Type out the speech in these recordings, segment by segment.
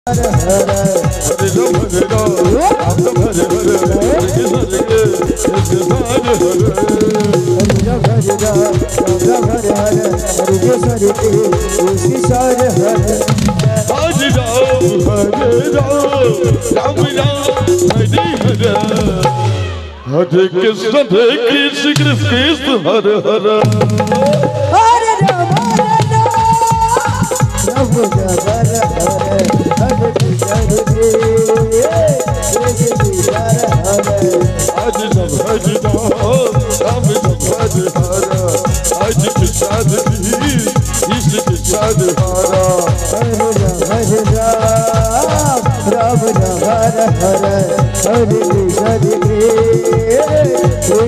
हरे राम हरे राम राम राम हरे हरे हरे कृष्ण हरे कृष्ण हरे हरे हरे राम राम हरे हरे हरे कृष्ण हरे कृष्ण हरे हरे हरे राम राम राम हरे हरे हरे कृष्ण कृष्ण हरे हरे हरे राम राम हरे हरे हरे कृष्ण हरे कृष्ण हरे हरे आज सब हरे राम राम सब हरे हरे आज कृष्ण हरे कृष्ण कृष्ण हरे हरे हरे राम हरे हरे हरे कृष्ण हरे कृष्ण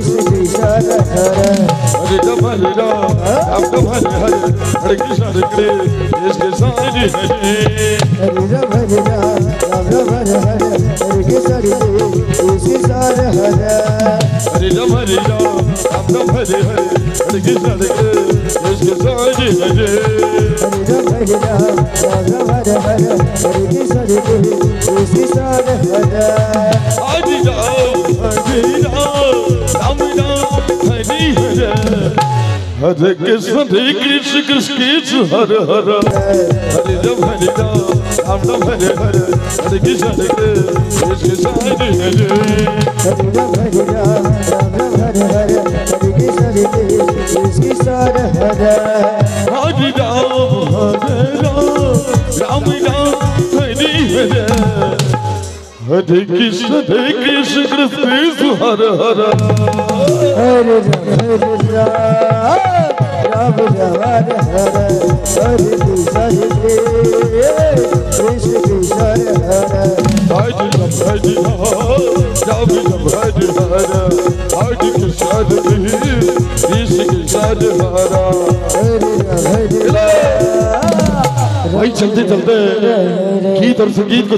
कृष्ण हरे हरे हरे राम हरे हरे हरे कृष्ण हरे कृष्ण हरे हरे हरे राम हरे हरे हरे कृष्ण हरे कृष्ण हरे हरे हरे राम हरे हरे हरे कृष्ण हरे कृष्ण हरे हरे हरे राम हरे हरे हरे कृष्ण हरे कृष्ण हरे हरे हरे राम राम हरे हरे हरे कृष्ण कृष्ण कृष्ण हरे हरे हरे राम हरे हरे हरे कृष्ण कृष्ण हरे हरे हरे राम हरे हरे हरे कृष्ण हरे कृष्ण हरे हरे हरे राम हरे हरे हरे कृष्ण कृष्ण हरे हरे हरे राम हरे हरे हरे कृष्ण कृष्ण हरे हरे हरे राम हरे कृष्ण कृष्ण हरे हरे भाई चलते चलते गीत और संगीत को